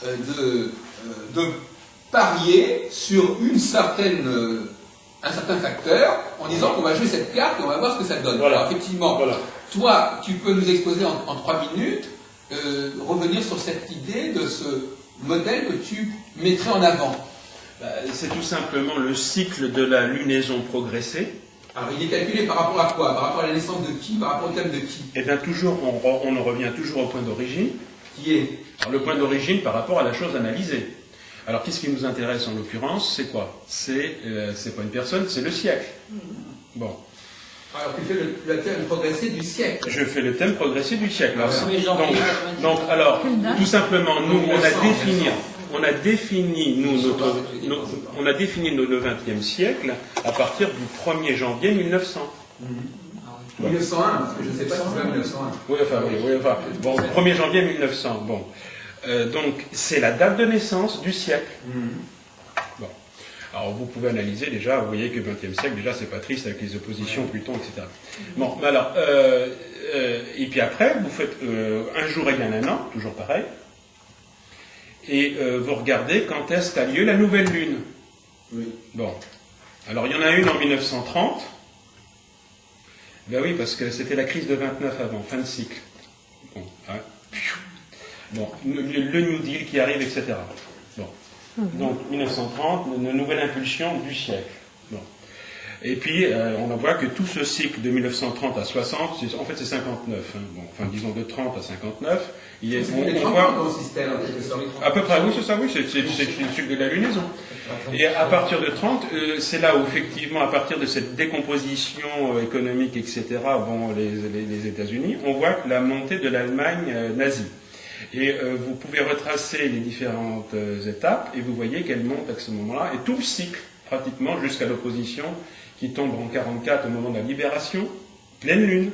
de parier sur un certain facteur en disant qu'on va jouer cette carte et on va voir ce que ça donne. Voilà. Alors, effectivement, Voilà. toi, tu peux nous exposer en 3 minutes, revenir sur cette idée de ce modèle que tu mettrais en avant. C'est tout simplement le cycle de la lunaison progressée. Alors, il est calculé par rapport à quoi? Par rapport à la naissance de qui? Par rapport au thème de qui? Et bien toujours, on en revient toujours au point d'origine. Qui est? Alors, le point d'origine par rapport à la chose analysée. Alors, qu'est-ce qui nous intéresse en l'occurrence? C'est quoi? C'est pas une personne, c'est le siècle. Bon. Alors, tu fais le thème progressé du siècle. Je fais le thème progressé du siècle. Alors, Donc, tout simplement, nous, on a défini le XXe siècle à partir du 1er janvier 1900. 1901, parce que je ne sais pas si c'est 1901. Oui, enfin. Bon, 1er janvier 1900. Bon. Donc, c'est la date de naissance du siècle. Bon. Alors, vous pouvez analyser déjà, vous voyez que le XXe siècle, déjà, c'est pas triste avec les oppositions, Pluton, etc. Bon, alors, et puis après, vous faites un jour égale un an, toujours pareil, et vous regardez quand est-ce qu'a lieu la nouvelle lune. Oui. Bon. Alors, il y en a une en 1930. Ben oui, parce que c'était la crise de 29 avant, fin de cycle. Bon, hein. Bon, le New Deal qui arrive, etc. Bon. Donc, 1930, une nouvelle impulsion du siècle. Bon. Et puis, on en voit que tout ce cycle de 1930 à 60, en fait, c'est 59. Hein. Bon, enfin, disons de 30 à 59. On voit à peu près, oui, c'est ça, oui, c'est le cycle de la lunaison. Et à partir de 30, c'est là où, effectivement, à partir de cette décomposition économique, etc., bon, les États-Unis, on voit la montée de l'Allemagne nazie. Et vous pouvez retracer les différentes étapes, et vous voyez qu'elles montent à ce moment-là, et tout le cycle, pratiquement, jusqu'à l'opposition, qui tombe en 1944 au moment de la libération, pleine lune.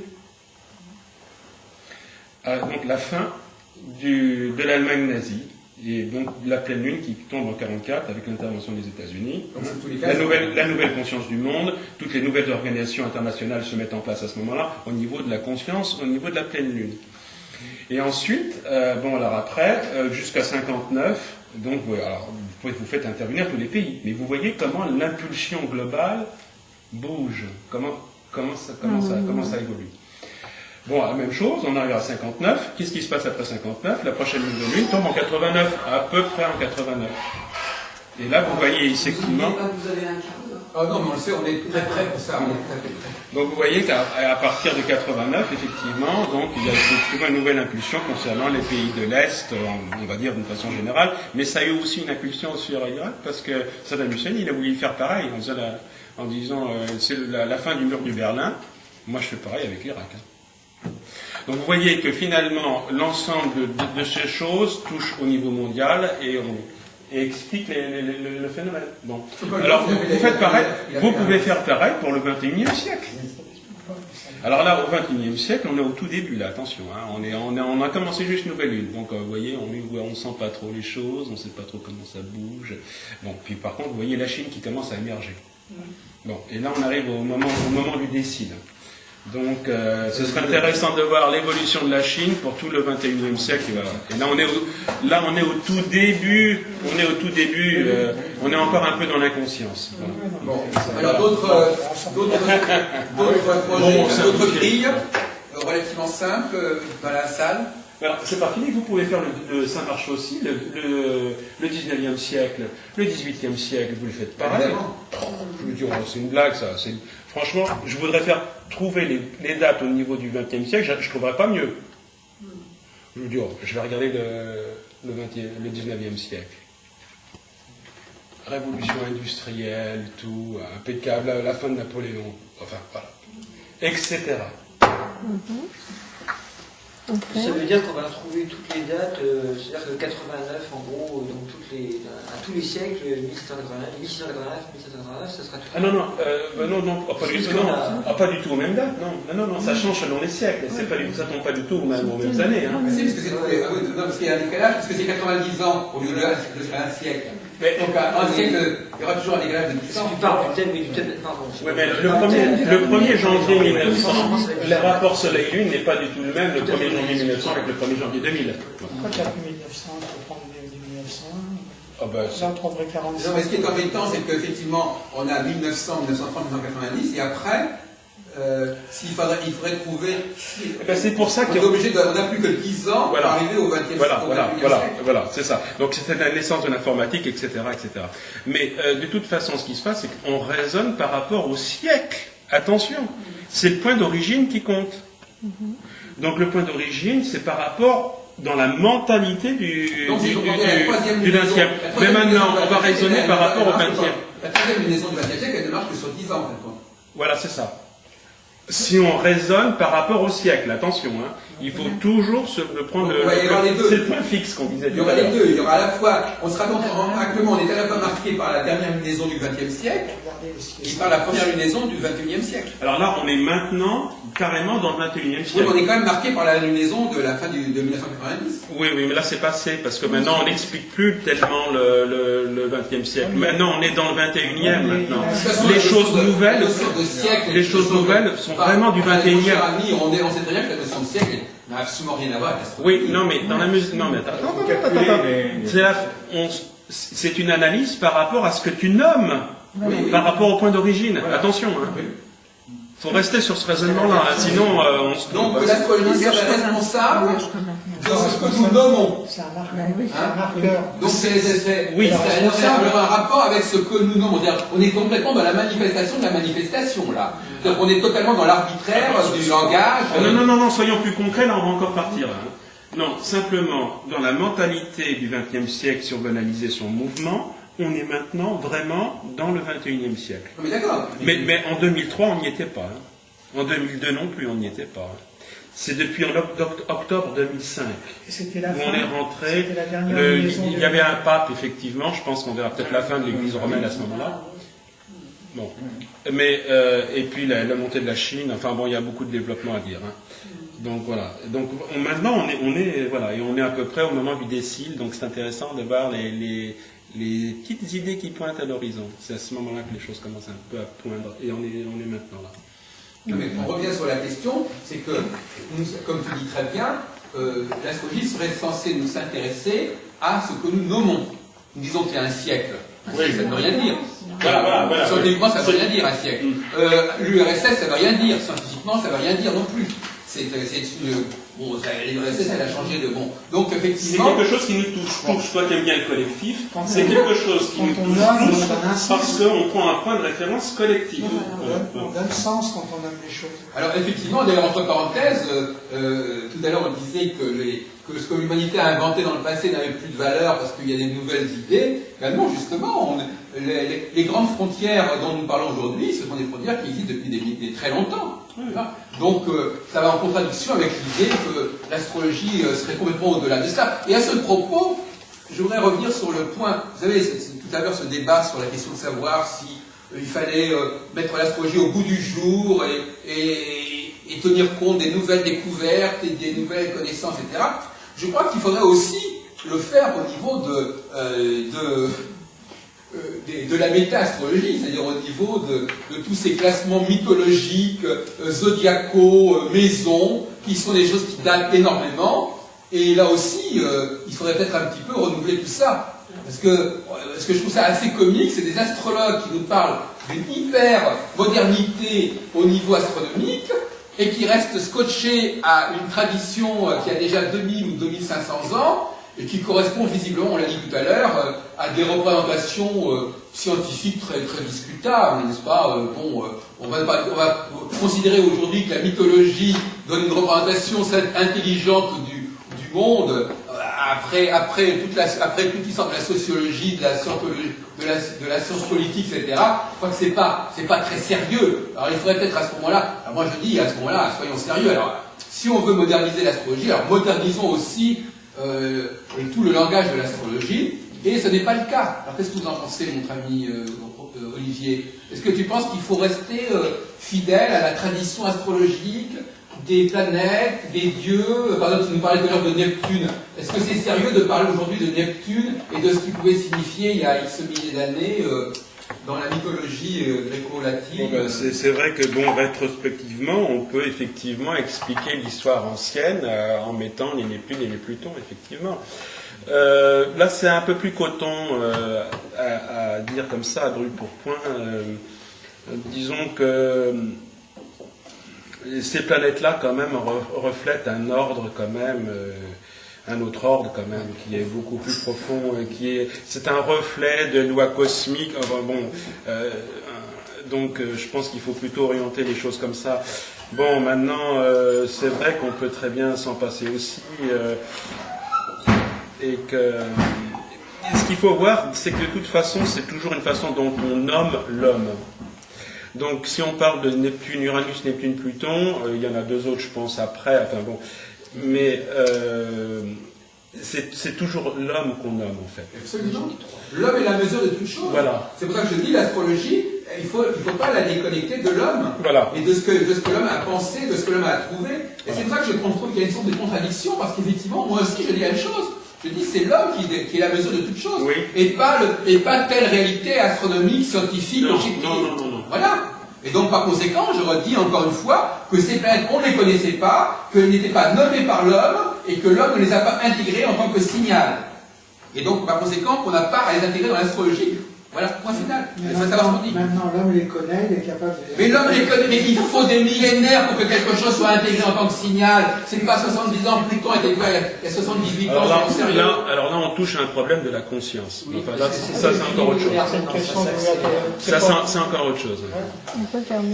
Donc la fin de l'Allemagne nazie, et donc la pleine lune qui tombe en 1944 avec l'intervention des États-Unis. La nouvelle conscience du monde, toutes les nouvelles organisations internationales se mettent en place à ce moment-là, au niveau de la conscience, au niveau de la pleine lune. Et ensuite, alors après, jusqu'à 59, donc alors, vous faites intervenir tous les pays, mais vous voyez comment l'impulsion globale bouge, comment ça évolue. Bon, la même chose, on arrive à 59, qu'est-ce qui se passe après 59? La prochaine nouvelle lune tombe en 89, à peu près en 89. Et là, vous voyez effectivement... Vous avez un quart d'heure. Oh non, mais on le sait, on est très près pour ça. Donc vous voyez qu'à partir de 89, effectivement, donc il y a effectivement une nouvelle impulsion concernant les pays de l'Est, on va dire d'une façon générale, mais ça a eu aussi une impulsion sur l'Irak, parce que Saddam Hussein, il a voulu faire pareil, en disant c'est la fin du mur du Berlin, moi je fais pareil avec l'Irak. Hein. Donc vous voyez que finalement, l'ensemble de ces choses touche au niveau mondial et explique le phénomène. Bon. Alors, vous pouvez faire pareil pour le XXIe siècle. Alors là, au XXIe siècle, on est au tout début, là, attention. Hein, on a commencé juste nouvelle lune. Donc, vous voyez, on sent pas trop les choses, on sait pas trop comment ça bouge. Bon, puis par contre, vous voyez la Chine qui commence à émerger. Bon, et là, on arrive au moment du décile. Donc, ce serait intéressant de voir l'évolution de la Chine pour tout le XXIe siècle. Et là, on est au tout début. On est encore un peu dans l'inconscience. Voilà. Bon. Alors, d'autres projets, d'autres grilles relativement simples dans la salle. Alors, c'est pas fini, vous pouvez faire ça marche aussi, le 19e siècle, le 18e siècle, vous le faites pareil. Je veux dire, c'est une blague, ça. Franchement, je voudrais trouver les dates au niveau du 20e siècle, je ne trouverais pas mieux. Je veux dire, je vais regarder le 19e siècle. Révolution industrielle, tout, impeccable, la fin de Napoléon, enfin, voilà, etc. Okay. Ça veut dire qu'on va retrouver toutes les dates, c'est-à-dire que 89, en gros, donc à tous les siècles, 1689, 1789, ça sera tout. Ah non, pas du tout, pas du tout aux mêmes dates, non, ça change selon les siècles, ça tombe pas du tout aux mêmes années. Hein. Mais c'est parce qu'il y a un décalage, parce que c'est 90 ans au lieu de un siècle. Mais, donc un siècle, il y aura toujours un décalage de 10 ans. Tu parles du thème, pardon. Ouais, mais le 1er janvier 1900, le rapport Soleil-Lune n'est pas du tout le même le 1er janvier 1900 avec le 1er janvier 2000. Pourquoi tu as pris 1900 pour prendre du 1900? Là, on trouverait 46. Non, mais ce qui est embêtant, c'est qu'effectivement, on a 1900, 1930, 1990, et après, il faudrait trouver. C'est pour ça on est obligé on n'a plus que 10 ans pour arriver au 20e siècle. Voilà, c'est ça. Donc c'était la naissance de l'informatique, etc., etc. Mais de toute façon, ce qui se passe, c'est qu'on raisonne par rapport au siècle. Attention, c'est le point d'origine qui compte. Donc le point d'origine, c'est par rapport dans la mentalité du 20e. Mais maintenant, on va raisonner par rapport au 20e. La troisième lunaison du 20e siècle, elle ne marche que sur 10 ans, en fait. Voilà, c'est ça. Si on raisonne par rapport au siècle, attention, hein, il faut toujours se prendre c'est le point fixe qu'on disait. Il y aura les deux. Il y aura à la fois, actuellement, on est à la fois marqué par la dernière lunaison du XXe siècle et par la première lunaison du XXIe siècle. Alors là, on est maintenant carrément dans le XXIe siècle. Oui, on est quand même marqué par la lunaison de la fin de 1990. Oui, mais là c'est passé, parce que maintenant on n'explique plus tellement le XXe siècle. Maintenant on est dans le XXIe maintenant. Les choses nouvelles sont vraiment du XXIe. On sait très bien que la notion de siècle n'a absolument rien à voir avec l'astrologie. Oui, non, mais dans la musique. Non, mais attends. C'est une analyse par rapport à ce que tu nommes, par rapport au point d'origine. Attention, hein. Il faut rester sur ce raisonnement-là, hein, sinon on se... Donc l'astrologie serait responsable de ce que nous nommons. C'est un marqueur. Donc c'est un rapport avec ce que nous nommons. On est complètement dans la manifestation de la manifestation, là. On est totalement dans l'arbitraire du langage. Non, soyons plus concrets, là on va encore partir. Hein. Non, simplement, dans la mentalité du XXe siècle, si on veut analyser son mouvement, on est maintenant vraiment dans le XXIe siècle. Mais d'accord. Mais en 2003, on n'y était pas. Hein. En 2002 non plus, on n'y était pas. Hein. C'est depuis octobre 2005 où on est rentré. Il y avait un pape, effectivement. Je pense qu'on verra peut-être la fin de l'Église romaine à ce moment-là. Bon. Mais, et puis la montée de la Chine. Enfin bon, il y a beaucoup de développement à dire. Hein. Donc voilà. Donc maintenant, on est à peu près au moment du décile. Donc c'est intéressant de voir les petites idées qui pointent à l'horizon. C'est à ce moment-là que les choses commencent un peu à poindre. Et on est maintenant là. Mais on revient sur la question, c'est que, comme tu dis très bien, l'astrologie serait censée nous s'intéresser à ce que nous nommons. Nous disons qu'il y a un siècle. Ça ne veut rien dire. Voilà. Scientifiquement, ça ne veut rien dire, un siècle. L'URSS, ça ne veut rien dire. Scientifiquement, ça ne veut rien dire non plus. L'URSS, elle a changé de bon. Donc, effectivement. C'est quelque chose qui nous touche. Toi qui aimes bien le collectif, c'est quelque chose qui nous touche parce qu'on prend un point de référence collectif. On donne sens quand on aime les choses. Alors, effectivement, d'ailleurs, entre parenthèses, tout à l'heure, on disait que ce que l'humanité a inventé dans le passé n'avait plus de valeur parce qu'il y a des nouvelles idées. Ben non, justement, les grandes frontières dont nous parlons aujourd'hui, ce sont des frontières qui existent depuis très longtemps. Voilà. Donc, ça va en contradiction avec l'idée que l'astrologie serait complètement au-delà de ça. Et à ce propos, je voudrais revenir sur le point, vous savez, tout à l'heure ce débat sur la question de savoir si il fallait mettre l'astrologie au bout du jour et tenir compte des nouvelles découvertes et des nouvelles connaissances, etc. Je crois qu'il faudrait aussi le faire au niveau de la méta-astrologie, c'est-à-dire au niveau de tous ces classements mythologiques, zodiacaux, maisons, qui sont des choses qui datent énormément. Et là aussi, il faudrait peut-être un petit peu renouveler tout ça. Parce que je trouve ça assez comique, c'est des astrologues qui nous parlent d'une hyper-modernité au niveau astronomique, et qui restent scotchés à une tradition qui a déjà 2000 ou 2500 ans, et qui correspond visiblement, on l'a dit tout à l'heure, à des représentations scientifiques très, très discutables, n'est-ce pas? On va considérer aujourd'hui que la mythologie donne une représentation intelligente du monde, après toute l'histoire de la sociologie, de la science politique, etc. Je crois que c'est pas très sérieux. Alors il faudrait peut-être à ce moment-là, moi je dis à ce moment-là, soyons sérieux. Alors, si on veut moderniser l'astrologie, alors modernisons aussi tout le langage de l'astrologie, et ce n'est pas le cas. Alors qu'est-ce que vous en pensez, mon ami Olivier? Est-ce que tu penses qu'il faut rester fidèle à la tradition astrologique des planètes, des dieux? Par exemple, tu nous parlais tout à l'heure de Neptune. Est-ce que c'est sérieux de parler aujourd'hui de Neptune et de ce qu'il pouvait signifier il y a X milliers d'années dans la mythologie gréco-latine? C'est vrai que, rétrospectivement, on peut effectivement expliquer l'histoire ancienne en mettant les Neptunes et les Plutons, effectivement. Là, c'est un peu plus coton à dire comme ça, à brûle pour point. Disons que ces planètes-là, quand même, reflètent un ordre, quand même, un autre ordre, quand même, qui est beaucoup plus profond, c'est un reflet de loi cosmique. Enfin, bon, donc, je pense qu'il faut plutôt orienter les choses comme ça. Bon, maintenant, c'est vrai qu'on peut très bien s'en passer aussi, et que ce qu'il faut voir, c'est que de toute façon, c'est toujours une façon dont on nomme l'homme. Donc, si on parle de Neptune, Uranus, Neptune, Pluton, il y en a deux autres, je pense, après, enfin bon, mais c'est toujours l'homme qu'on nomme, en fait. Absolument. L'homme est la mesure de toute chose. Voilà. C'est pour ça que je dis l'astrologie, il faut pas la déconnecter de l'homme, Voilà. et de ce que l'homme a pensé, de ce que l'homme a trouvé. Et c'est pour ça que je trouve qu'il y a une sorte de contradiction, parce qu'effectivement, moi aussi, je dis la même chose. Je dis c'est l'homme qui est la mesure de toute chose, oui. et pas telle réalité astronomique, scientifique, objective. Non. Voilà. Et donc, par conséquent, je redis encore une fois que ces planètes, on ne les connaissait pas, qu'elles n'étaient pas nommées par l'homme, et que l'homme ne les a pas intégrées en tant que signal. Et donc, par conséquent, qu'on n'a pas à les intégrer dans l'astrologie. Voilà, point final. Maintenant, l'homme les connaît, il est capable de... Mais l'homme les connaît, mais il faut des millénaires pour que quelque chose soit intégré en tant que signal. C'est pas 70 ans, Pluton était quoi, il y a 78 ans, c'est sérieux. Alors là, on touche à un problème de la conscience. Oui, enfin, là, ça, c'est encore autre chose. C'est encore autre chose.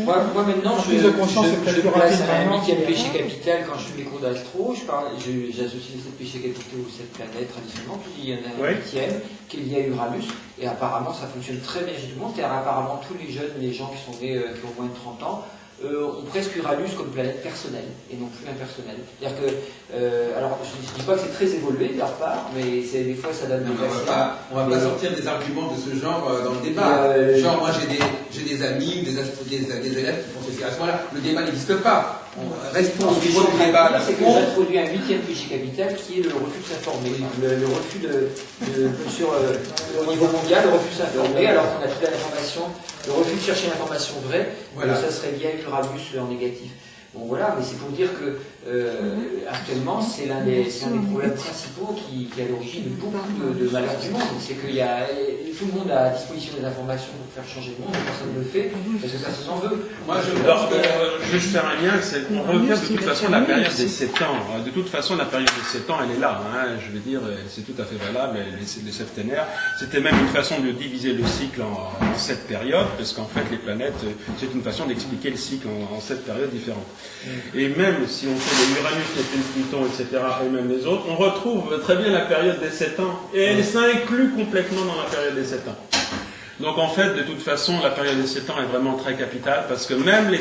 Moi, maintenant, je de conscience, c'est peut-être me plus place rapide à un maintenant. 8e péché capital quand je fais mes cours d'astro. J'associe les 7 péchés capitaux aux 7 planètes traditionnellement. Puis il y en a un 8e qui est lié à Uranus. Et apparemment, ça fonctionne très bien chez tout le monde. Et apparemment, tous les jeunes, les gens qui sont nés, qui ont moins de 30 ans, ont presque Uranus comme planète personnelle et non plus impersonnelle. C'est-à-dire que, alors je ne dis pas que c'est très évolué de leur part, mais des fois ça donne des On va pas sortir des arguments de ce genre dans le débat. Genre, moi j'ai des amis, des élèves qui font ceci. À ce moment-là, le débat n'existe pas. Restons au niveau du débat. C'est que j'introduis un 8e péché capital qui est le refus de s'informer. Le refus au niveau mondial, le refus de s'informer alors qu'on a toute l'information, le refus de chercher l'information vraie, voilà. ça serait lié à Uranus en négatif. Bon voilà, mais c'est pour dire que actuellement c'est l'un des problèmes principaux qui est à l'origine de beaucoup de malheurs du monde. C'est que tout le monde a à disposition des informations pour faire changer le monde, et personne ne le fait parce que personne n'en veut. Moi je Alors, je vais juste faire un lien, on revient de toute façon à la période des 7 ans. De toute façon, la période des 7 ans, elle est là. Hein, je veux dire, c'est tout à fait valable. Les septénaires, c'était même une façon de diviser le cycle en 7 périodes, parce qu'en fait, les planètes, c'est une façon d'expliquer le cycle en 7 périodes différentes. Et même si on fait les Uranus, Neptune, Pluton, etc., et même les autres, on retrouve très bien la période des 7 ans. Et elle s'inclut complètement dans la période des 7 ans. Donc en fait, de toute façon, la période des 7 ans est vraiment très capitale, parce que même les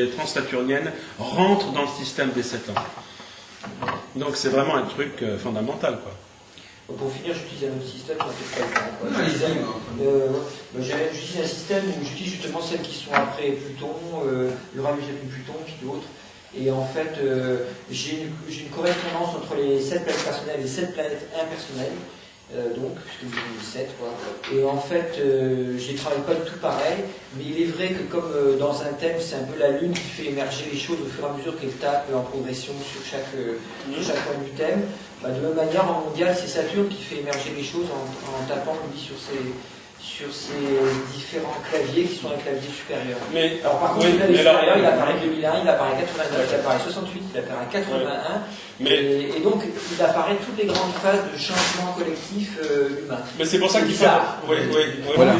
transsaturniennes rentrent dans le système des 7 ans. Donc c'est vraiment un truc fondamental, quoi. Pour finir, j'utilise un autre système, j'utilise un système où j'utilise justement celles qui sont après Pluton, Uranus et Pluton, puis d'autres. Et en fait, j'ai une correspondance entre les 7 planètes personnelles et les 7 planètes impersonnelles. Donc, puisque vous avez 7, quoi. Et en fait, je les travaille pas du tout pareil, mais il est vrai que comme dans un thème, c'est un peu la Lune qui fait émerger les choses au fur et à mesure qu'elle tape en progression sur chaque point du thème, bah, de la même manière, en mondial, c'est Saturne qui fait émerger les choses en tapant, lui, sur ces différents claviers qui sont les claviers supérieurs. Mais, alors par contre, le clavier supérieur, il apparaît 2001, il apparaît 89, il apparaît 68, il apparaît 81, et donc il apparaît toutes les grandes phases de changement collectif humain. Mais c'est pour ça qu'il faut... Voilà.